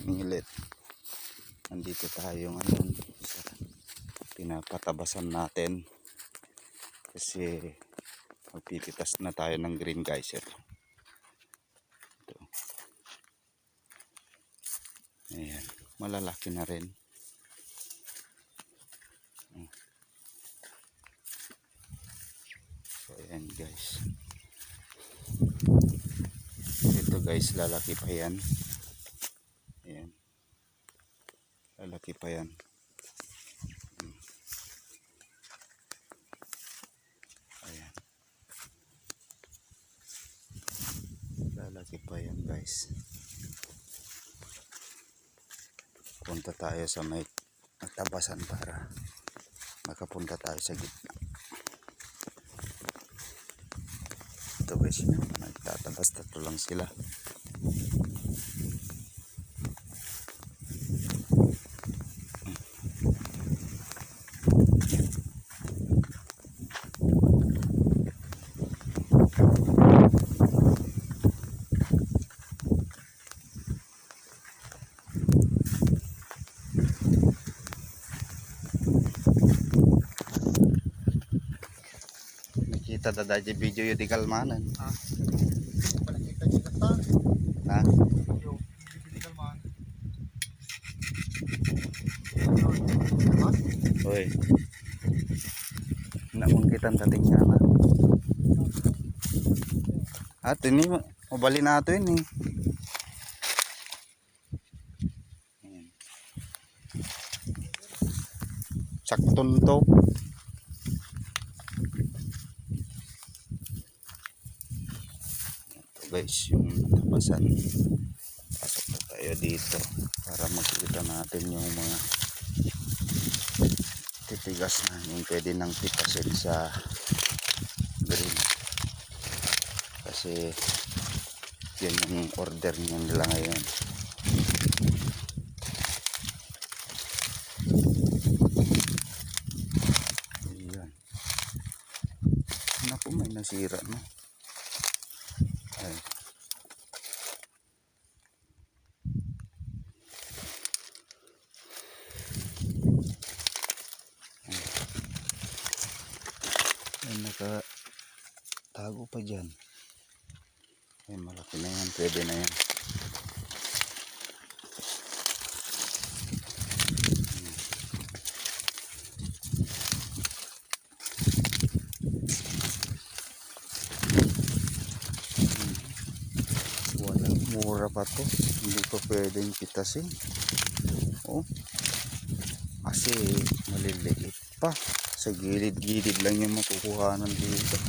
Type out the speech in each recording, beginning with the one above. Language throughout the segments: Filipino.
singlet. Nandito tayo ngayon sa pinapatabasan natin kasi magpipitas na tayo ng green geyser. Ito. Ayan, malalaki na rin. So ayan guys, ito guys, lalaki pa yan. Ayan, lalaki pa yan. Ayan, lalaki pa yan guys. Punta tayo sa may tabasan para makapunta tayo sa gitna. Ito guys, nagtatabas, tatlo lang sila. Nakita dadaji video yung di kalmanan. Nakita kita ta. Ha? Yung di kalmanan. Hoy. Namungkitan dating sana. At ini mabali nato yun eh. Sakton to. Ito guys, yung tabasan. Pasok na tayo dito para makita natin yung mga titigas na yung pwede nang tipasin sa green. Kasi yan yung order nila ngayon. Ayan. Naku, may nasira no. Ay. Ay, nakatago pa dyan. Ay, malaki na yan, pwede na yan. Walang mura pa to, hindi ko pwedeng pitasin. Oh, kasi maliliit pa, sa gilid-gilid lang yung makukuhanan dito.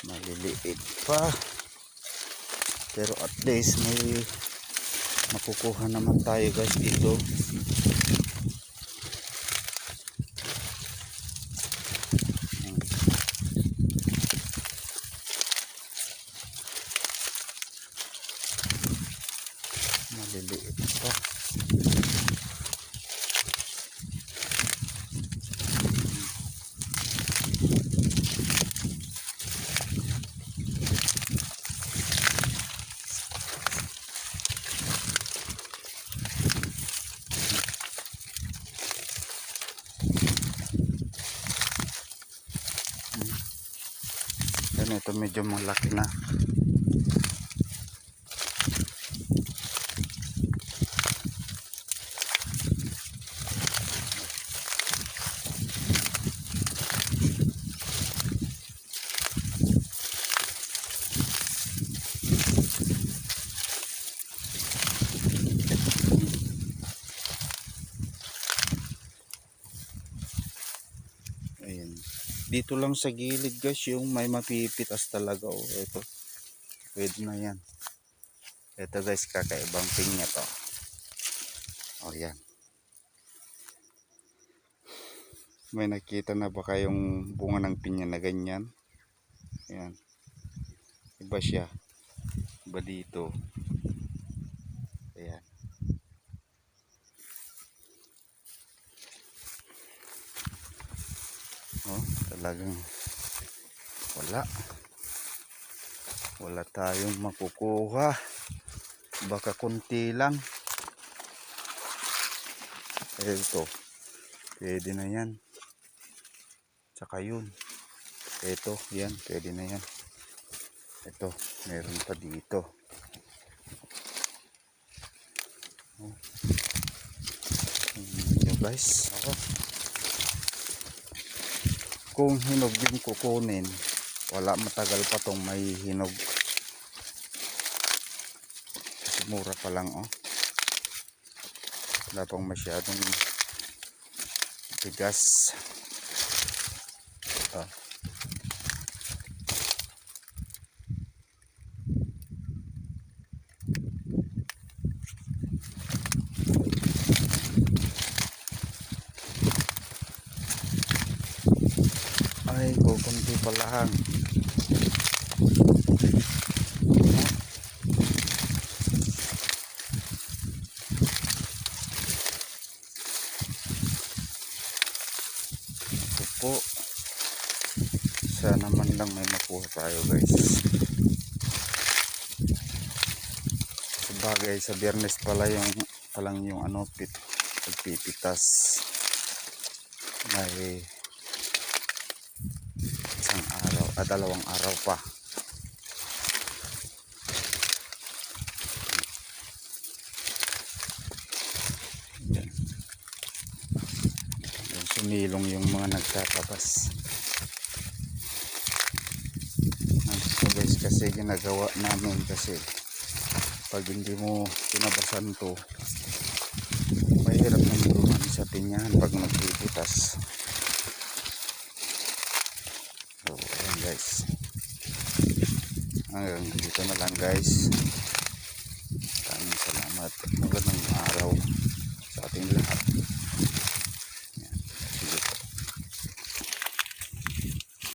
Maliliit pa, pero at least may makukuha naman tayo guys dito. Maliliit pa. Yan, ito medyo malaki na. Ayan. Dito lang sa gilid guys yung may mapipitas talaga. Oh, ito. Pwede na yan. Ito guys, kakaibang pinya to. Oh, yan. May nakita na ba kayong bunga ng pinya na ganyan? Ayan. Iba siya. Iba dito. Ayan. Oh, talagang wala tayong makukuha, baka kunti lang. Ito, pwede na yan. Tsaka yun, ito, yan, pwede na yan. Ito, meron pa dito. Oh. Yun guys, kung hinog yung kukunin, wala, matagal pa tong may hinog. Kasi mura pa lang, oh. Wala pang masyadong tigas. Ito. Ay, kukunti pa lang. Ito po. Sana man lang may makuha tayo guys. Sabagay sa Biyernes pala palang yung ano, pagpipitas. May isang araw, dalawang araw pa. Yan. Yan, sumilong yung mga nagtatabas. Ito guys, kasi ginagawa namin kasi pag hindi mo tinabasan to, mahirap nang dumaan sa pinyahan pag nagpipitas. So, ayan guys, hanggang dito na lang guys.